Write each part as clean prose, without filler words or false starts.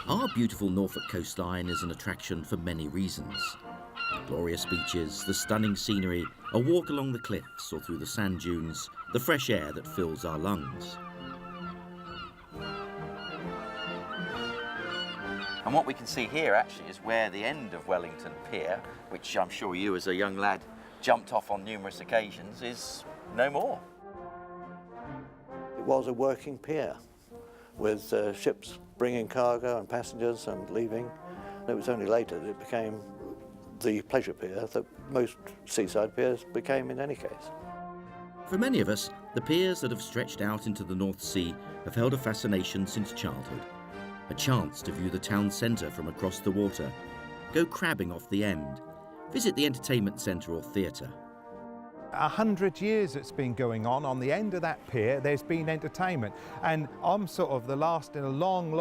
Our beautiful Norfolk coastline is an attraction for many reasons. The glorious beaches, the stunning scenery, a walk along the cliffs or through the sand dunes, the fresh air that fills our lungs. And what we can see here actually is where the end of Wellington Pier, which I'm sure you as a young lad jumped off on numerous occasions, is no more. It was a working pier with ships bringing cargo and passengers and leaving. It was only later that it became the pleasure pier that most seaside piers became in any case. For many of us, the piers that have stretched out into the North Sea have held a fascination since childhood. A chance to view the town centre from across the water, go crabbing off the end, visit the entertainment centre or theatre. 100 years it's been going on the end of that pier there's been entertainment, and I'm sort of the last in a long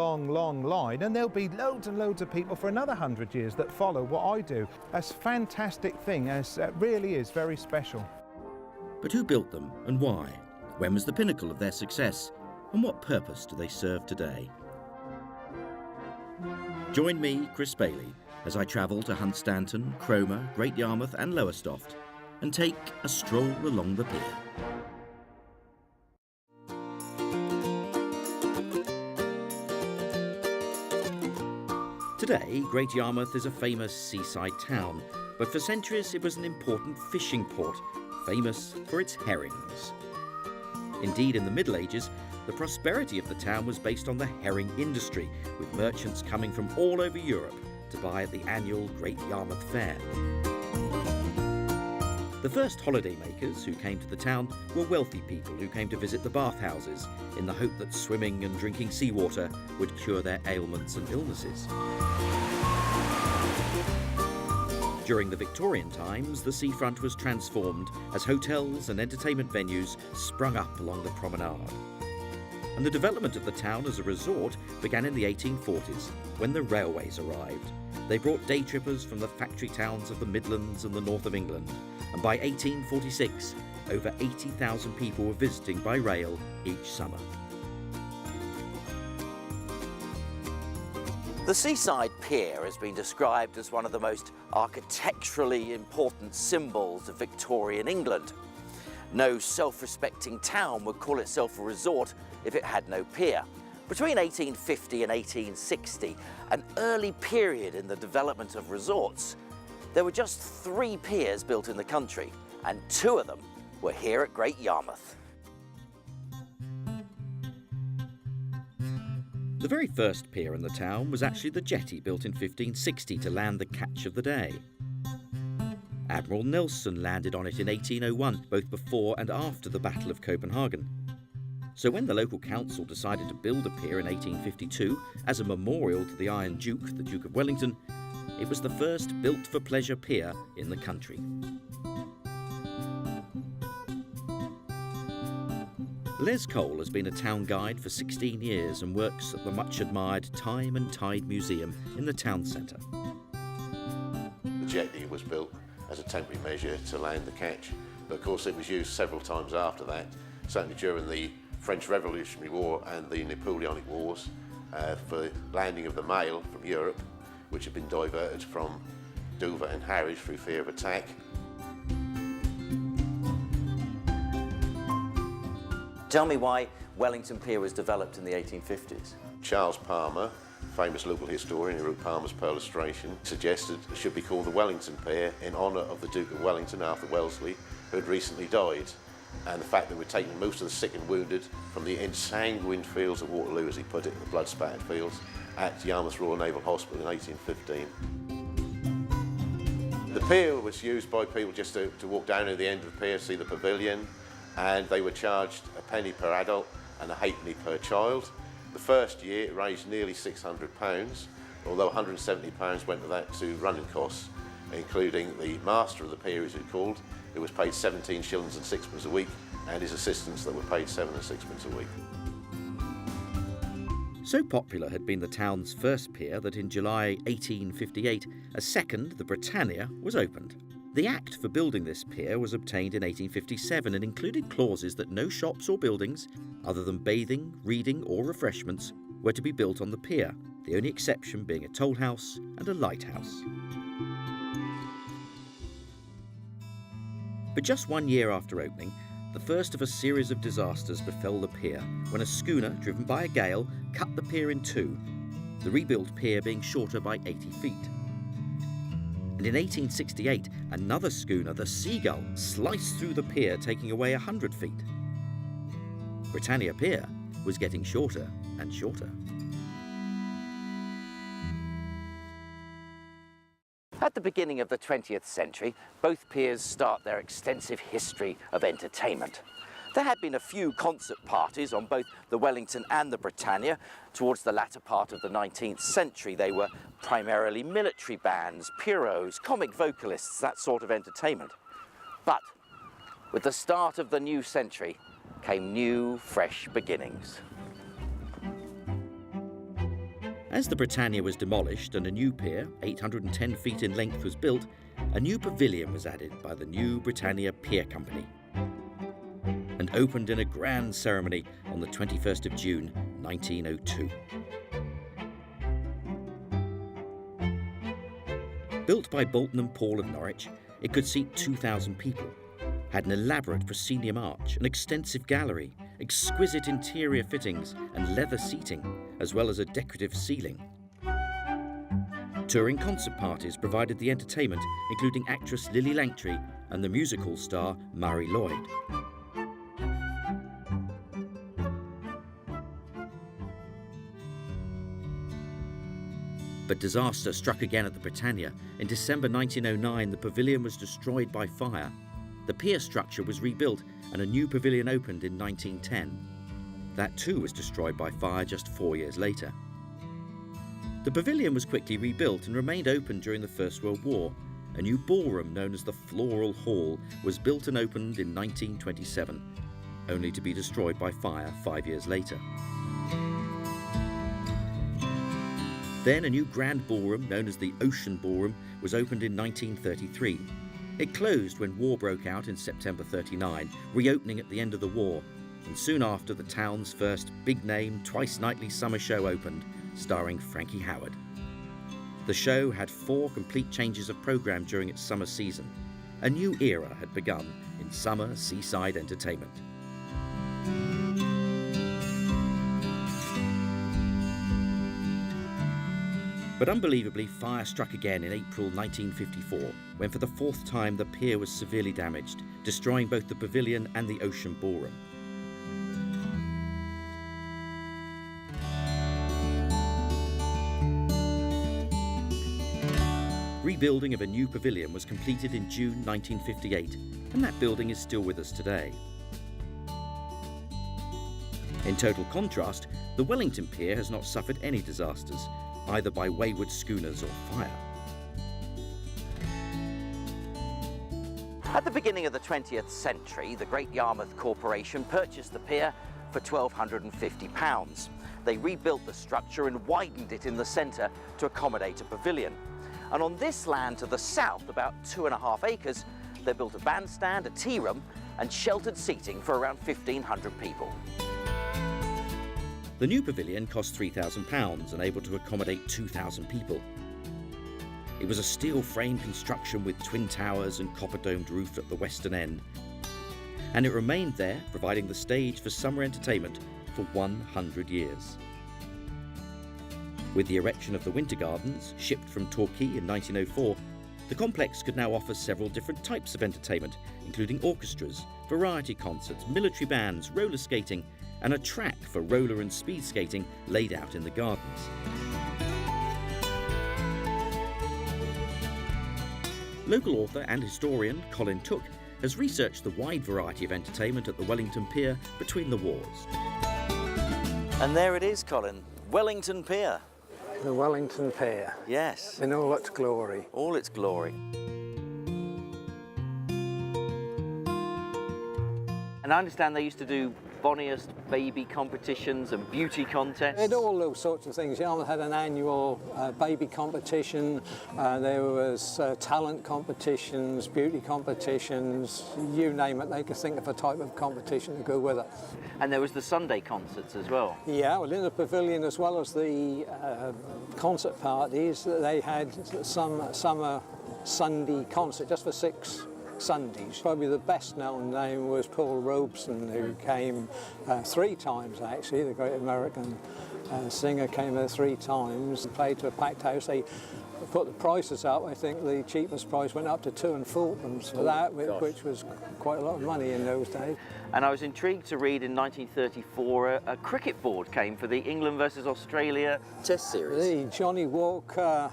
line, and there'll be loads and loads of people for another 100 years that follow what I do. That's a fantastic thing, it really is very special. But who built them and why? When was the pinnacle of their success? And what purpose do they serve today? Join me, Chris Bailey, as I travel to Hunstanton, Cromer, Great Yarmouth and Lowestoft, and take a stroll along the pier. Today, Great Yarmouth is a famous seaside town, but for centuries it was an important fishing port, famous for its herrings. Indeed, in the Middle Ages, the prosperity of the town was based on the herring industry, with merchants coming from all over Europe to buy at the annual Great Yarmouth Fair. The first holidaymakers who came to the town were wealthy people who came to visit the bathhouses in the hope that swimming and drinking seawater would cure their ailments and illnesses. During the Victorian times, the seafront was transformed as hotels and entertainment venues sprung up along the promenade. And the development of the town as a resort began in the 1840s, when the railways arrived. They brought day trippers from the factory towns of the Midlands and the north of England, and by 1846, over 80,000 people were visiting by rail each summer. The seaside pier has been described as one of the most architecturally important symbols of Victorian England. No self-respecting town would call itself a resort if it had no pier. Between 1850 and 1860, an early period in the development of resorts, there were just 3 piers built in the country, and 2 of them were here at Great Yarmouth. The very first pier in the town was actually the jetty built in 1560 to land the catch of the day. Admiral Nelson landed on it in 1801, both before and after the Battle of Copenhagen. So when the local council decided to build a pier in 1852 as a memorial to the Iron Duke, the Duke of Wellington, it was the first built-for-pleasure pier in the country. Les Cole has been a town guide for 16 years and works at the much-admired Time and Tide Museum in the town centre. The jetty was built as a temporary measure to land the catch, but of course it was used several times after that, certainly during the French Revolutionary War and the Napoleonic Wars, for landing of the mail from Europe, which had been diverted from Dover and Harwich through fear of attack. Tell me why Wellington Pier was developed in the 1850s. Charles Palmer, famous local historian who wrote Palmer's Perlustration, suggested it should be called the Wellington Pier in honour of the Duke of Wellington, Arthur Wellesley, who had recently died. And the fact that we're taking most of the sick and wounded from the ensanguined fields of Waterloo, as he put it, the blood-spattered fields, at Yarmouth Royal Naval Hospital in 1815. The pier was used by people just to walk down at the end of the pier, see the pavilion, and they were charged a penny per adult and a halfpenny per child. The first year it raised nearly £600, although £170 went to that to running costs, including the master of the pier, as it's called, who was paid 17 shillings and sixpence a week, and his assistants that were paid 7 and sixpence a week. So popular had been the town's first pier that in July 1858, a second, the Britannia, was opened. The Act for building this pier was obtained in 1857 and included clauses that no shops or buildings, other than bathing, reading or refreshments, were to be built on the pier, the only exception being a toll house and a lighthouse. But just 1 year after opening, the first of a series of disasters befell the pier when a schooner, driven by a gale, cut the pier in two, the rebuilt pier being shorter by 80 feet. And in 1868, another schooner, the Seagull, sliced through the pier, taking away 100 feet. Britannia Pier was getting shorter and shorter. At the beginning of the 20th century, both piers start their extensive history of entertainment. There had been a few concert parties on both the Wellington and the Britannia. Towards the latter part of the 19th century, they were primarily military bands, Pierrots, comic vocalists, that sort of entertainment. But with the start of the new century came new, fresh beginnings. As the Britannia was demolished and a new pier, 810 feet in length, was built, a new pavilion was added by the new Britannia Pier Company and opened in a grand ceremony on the 21st of June, 1902. Built by Bolton and Paul of Norwich, it could seat 2,000 people, had an elaborate proscenium arch, an extensive gallery, exquisite interior fittings and leather seating, as well as a decorative ceiling. Touring concert parties provided the entertainment, including actress Lily Langtry and the musical star Murray Lloyd. But disaster struck again at the Britannia. In December 1909, the pavilion was destroyed by fire. The pier structure was rebuilt and a new pavilion opened in 1910. That too was destroyed by fire just 4 years later. The pavilion was quickly rebuilt and remained open during the First World War. A new ballroom known as the Floral Hall was built and opened in 1927, only to be destroyed by fire 5 years later. Then a new grand ballroom, known as the Ocean Ballroom, was opened in 1933. It closed when war broke out in September 1939, reopening at the end of the war, and soon after the town's first big-name, twice-nightly summer show opened, starring Frankie Howerd. The show had 4 complete changes of programme during its summer season. A new era had begun in summer seaside entertainment. But unbelievably, fire struck again in April 1954, when for the 4th time the pier was severely damaged, destroying both the pavilion and the Ocean Ballroom. Rebuilding of a new pavilion was completed in June 1958, and that building is still with us today. In total contrast, the Wellington Pier has not suffered any disasters, either by wayward schooners or fire. At the beginning of the 20th century, the Great Yarmouth Corporation purchased the pier for £1,250. They rebuilt the structure and widened it in the centre to accommodate a pavilion. And on this land to the south, about 2.5 acres, they built a bandstand, a tea room and sheltered seating for around 1,500 people. The new pavilion cost £3,000 and able to accommodate 2,000 people. It was a steel frame construction with twin towers and copper-domed roof at the western end. And it remained there, providing the stage for summer entertainment for 100 years. With the erection of the Winter Gardens, shipped from Torquay in 1904, the complex could now offer several different types of entertainment, including orchestras, variety concerts, military bands, roller skating, and a track for roller and speed skating laid out in the gardens. Local author and historian Colin Took has researched the wide variety of entertainment at the Wellington Pier between the wars. And there it is, Colin, Wellington Pier. The Wellington Pier. Yes. In all its glory. All its glory. And I understand they used to do bonniest baby competitions and beauty contests? They had all those sorts of things. Yarmouth had an annual baby competition, there was talent competitions, beauty competitions, you name it, they could think of a type of competition to go with it. And there was the Sunday concerts as well. Yeah, well, in the pavilion, as well as the concert parties, they had some summer Sunday concert just for 6 Sundays. Probably the best known name was Paul Robeson, who came 3 times actually. The great American singer came there 3 times and played to a packed house. They put the prices up. I think the cheapest price went up to 2 and 4pence for that, which was quite a lot of money in those days. And I was intrigued to read in 1934 a cricket board came for the England versus Australia Test Series. The Johnny Walker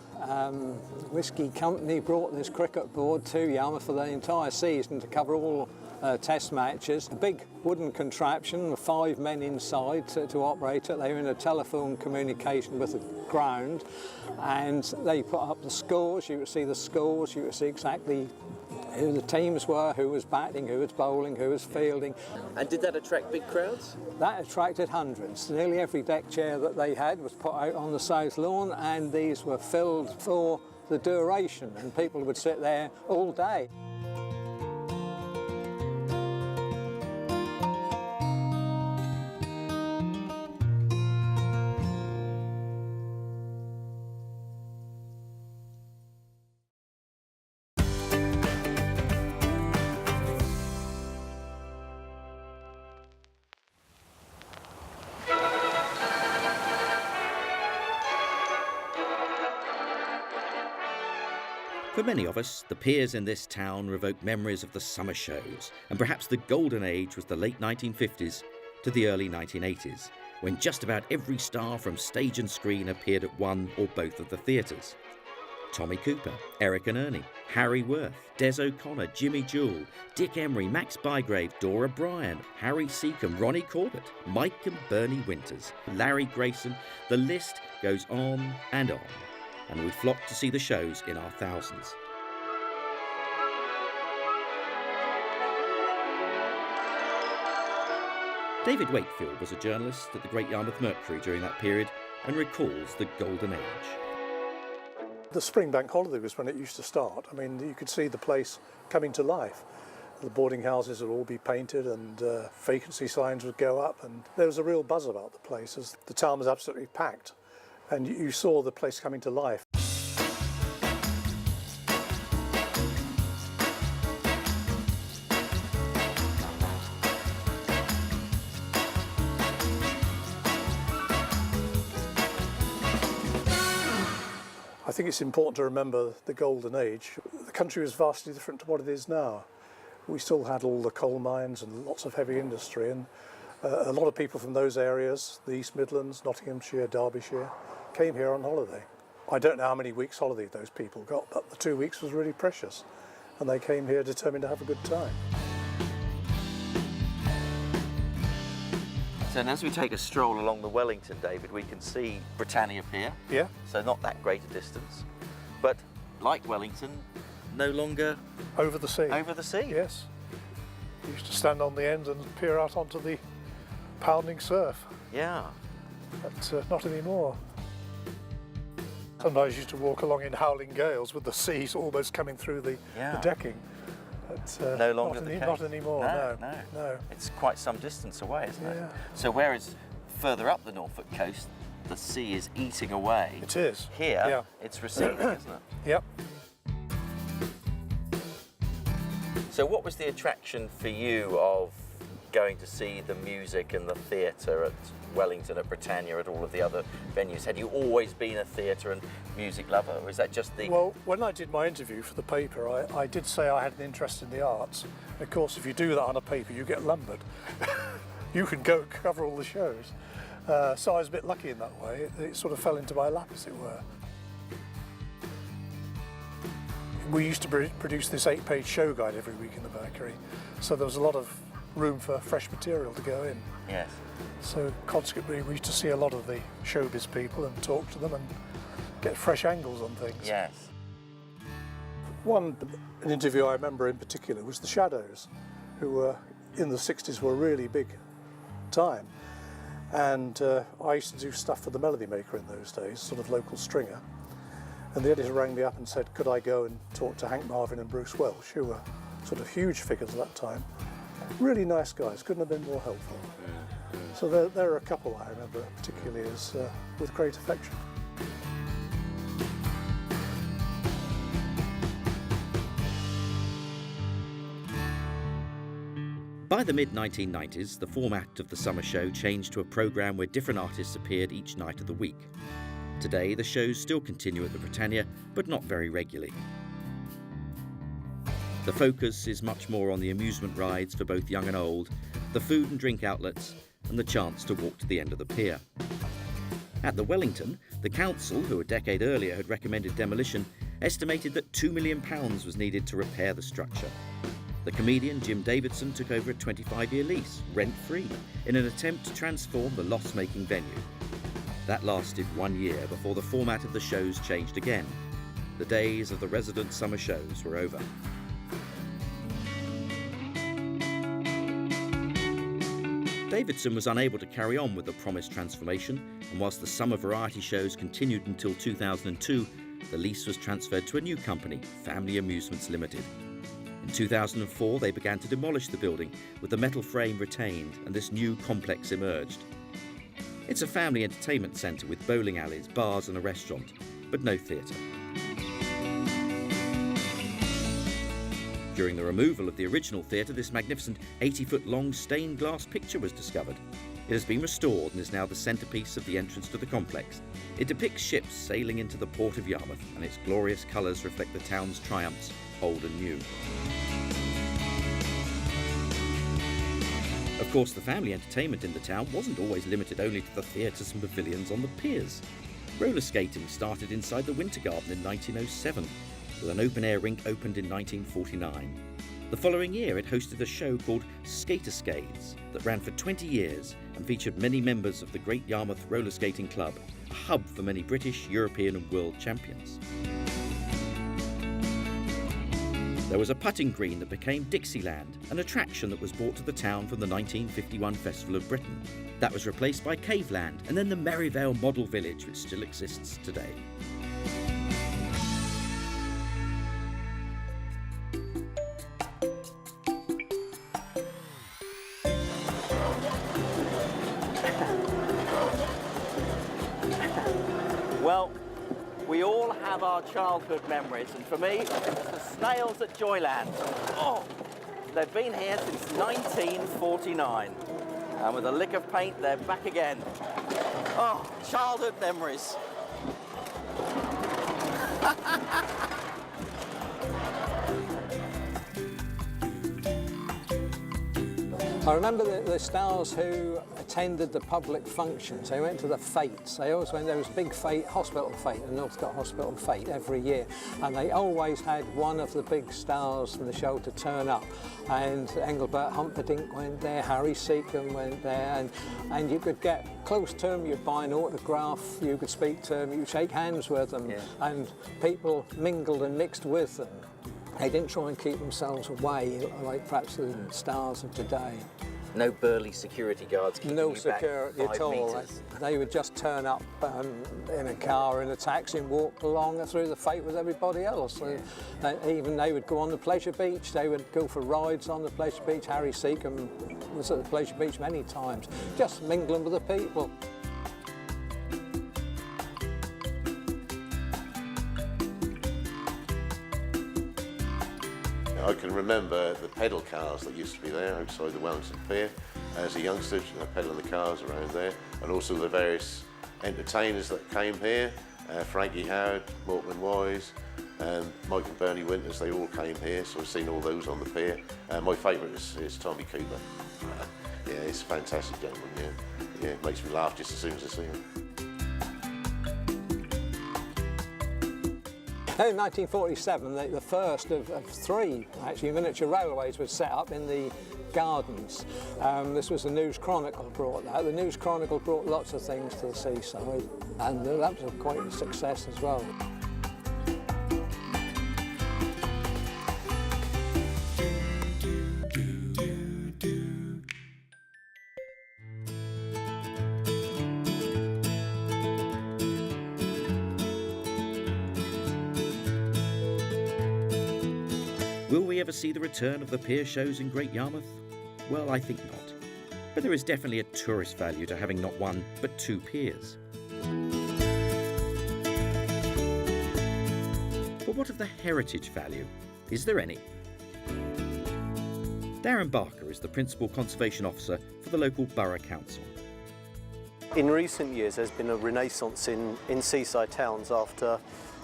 Whisky Company brought this cricket board to Yarmouth for the entire season to cover all test matches. A big wooden contraption with 5 men inside to operate it. They were in a telephone communication with the ground, and they put up the scores. You would see the scores, you would see exactly who the teams were, who was batting, who was bowling, who was fielding. And did that attract big crowds? That attracted hundreds. Nearly every deck chair that they had was put out on the south lawn, and these were filled for the duration, and people would sit there all day. For many of us, the piers in this town revoke memories of the summer shows, and perhaps the golden age was the late 1950s to the early 1980s, when just about every star from stage and screen appeared at one or both of the theatres. Tommy Cooper, Eric and Ernie, Harry Worth, Des O'Connor, Jimmy Jewell, Dick Emery, Max Bygrave, Dora Bryan, Harry Seacombe, Ronnie Corbett, Mike and Bernie Winters, Larry Grayson, the list goes on, and we flock to see the shows in our thousands. David Wakefield was a journalist at the Great Yarmouth Mercury during that period and recalls the golden age. The spring bank holiday was when it used to start. I mean, you could see the place coming to life. The boarding houses would all be painted and vacancy signs would go up, and there was a real buzz about the place as the town was absolutely packed, and you saw the place coming to life. I think it's important to remember the golden age. The country was vastly different to what it is now. We still had all the coal mines and lots of heavy industry, and a lot of people from those areas, the East Midlands, Nottinghamshire, Derbyshire, came here on holiday. I don't know how many weeks holiday those people got, but the 2 weeks was really precious, and they came here determined to have a good time. So as we take a stroll along the Wellington, David, we can see Britannia Pier. Yeah. So not that great a distance. But like Wellington, no longer Over the sea. over the sea. Yes. You used to stand on the end and peer out onto the pounding surf, Yeah. but not anymore. Sometimes you used to walk along in howling gales with the seas almost coming through the decking. But, No longer the case. Not anymore, No. It's quite some distance away, isn't it? Yeah. So whereas further up the Norfolk coast, the sea is eating away. It is. Here, it's receding, isn't it? Yep. So what was the attraction for you of going to see the music and the theatre at Wellington, at Britannia, at all of the other venues? Had you always been a theatre and music lover, or is that just the... Well, when I did my interview for the paper, I did say I had an interest in the arts. Of course, if you do that on a paper, you get lumbered. You can go cover all the shows. So I was a bit lucky in that way. It sort of fell into my lap, as it were. We used to produce this 8-page show guide every week in the Mercury, so there was a lot of room for fresh material to go in. Yes. So consequently, we used to see a lot of the showbiz people and talk to them and get fresh angles on things. Yes. An interview I remember in particular was the Shadows, who were in the 60s were a really big time. And I used to do stuff for the Melody Maker in those days, sort of local stringer. And the editor rang me up and said, could I go and talk to Hank Marvin and Bruce Welsh, who were sort of huge figures at that time. Really nice guys, couldn't have been more helpful. So there are a couple I remember particularly as with great affection. By the mid-1990s, the format of the summer show changed to a programme where different artists appeared each night of the week. Today, the shows still continue at the Britannia, but not very regularly. The focus is much more on the amusement rides for both young and old, the food and drink outlets, and the chance to walk to the end of the pier. At the Wellington, the council, who a decade earlier had recommended demolition, estimated that £2 million was needed to repair the structure. The comedian Jim Davidson took over a 25-year lease, rent-free, in an attempt to transform the loss-making venue. That lasted 1 year before the format of the shows changed again. The days of the resident summer shows were over. Davidson was unable to carry on with the promised transformation, and whilst the summer variety shows continued until 2002, the lease was transferred to a new company, Family Amusements Limited. In 2004, they began to demolish the building, with the metal frame retained, and this new complex emerged. It's a family entertainment centre with bowling alleys, bars and a restaurant, but no theatre. During the removal of the original theatre, this magnificent 80-foot-long stained glass picture was discovered. It has been restored and is now the centrepiece of the entrance to the complex. It depicts ships sailing into the port of Yarmouth, and its glorious colours reflect the town's triumphs, old and new. Of course, the family entertainment in the town wasn't always limited only to the theatres and pavilions on the piers. Roller skating started inside the Winter Garden in 1907, with an open-air rink opened in 1949. The following year, it hosted a show called Skaterskades that ran for 20 years and featured many members of the Great Yarmouth Roller Skating Club, a hub for many British, European and world champions. There was a putting green that became Dixieland, an attraction that was brought to the town from the 1951 Festival of Britain. That was replaced by Caveland and then the Merivale Model Village, which still exists today. Well, we all have our childhood memories, and for me, it's the snails at Joyland. Oh, they've been here since 1949, and with a lick of paint, they're back again. Oh, childhood memories. I remember the stars who attended the public functions. They went to the fetes. They always went, there was a big fete, hospital fete, the Northcote Hospital fete every year. And they always had one of the big stars from the show to turn up. And Engelbert Humperdinck went there, Harry Seacombe went there, and you could get close to them, you'd buy an autograph, you could speak to them, you'd shake hands with them, and people mingled and mixed with them. They didn't try and keep themselves away like perhaps the stars of today. No burly security guards keeping No you security back 5 at all. metres. They would just turn up in a car, in a taxi, and walk along through the fete with everybody else. Even they would go on the pleasure beach. They would go for rides on the pleasure beach. Harry Seacombe was at the pleasure beach many times, just mingling with the people. I can remember the pedal cars that used to be there outside the Wellington Pier as a youngster, pedaling the cars around there, and also the various entertainers that came here, Frankie Howard, Mortman Wise, Mike and Bernie Winters, they all came here, so I've seen all those on the pier. My favourite is Tommy Cooper. Yeah, he's a fantastic gentleman, yeah. It makes me laugh just as soon as I see him. In 1947, the first of 3 actually miniature railways was set up in the gardens. This was the News Chronicle brought that. The News Chronicle brought lots of things to the seaside, and that was quite a success as well. Will we ever see the return of the pier shows in Great Yarmouth? Well, I think not. But there is definitely a tourist value to having not one, but two piers. But what of the heritage value? Is there any? Darren Barker is the Principal Conservation Officer for the local Borough Council. In recent years there's been a renaissance in seaside towns after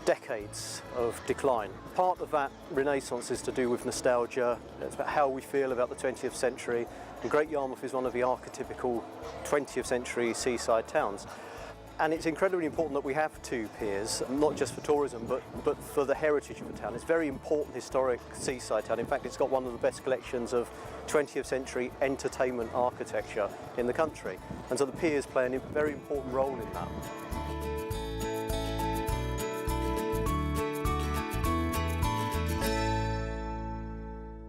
decades of decline. Part of that renaissance is to do with nostalgia. It's about how we feel about the 20th century. And Great Yarmouth is one of the archetypical 20th century seaside towns. And it's incredibly important that we have two piers, not just for tourism, but for the heritage of the town. It's a very important historic seaside town. In fact, it's got one of the best collections of 20th century entertainment architecture in the country. And so the piers play a very important role in that.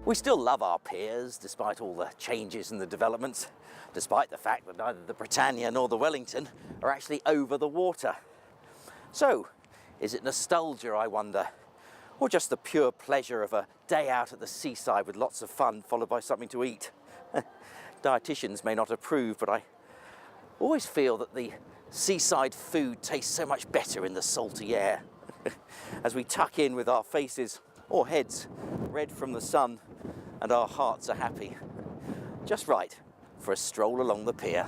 We still love our piers, despite all the changes and the developments, despite the fact that neither the Britannia nor the Wellington are actually over the water. So, is it nostalgia, I wonder, or just the pure pleasure of a day out at the seaside with lots of fun, followed by something to eat? Dietitians may not approve, but I always feel that the seaside food tastes so much better in the salty air. As we tuck in with our faces or heads red from the sun, and our hearts are happy. Just right for a stroll along the pier.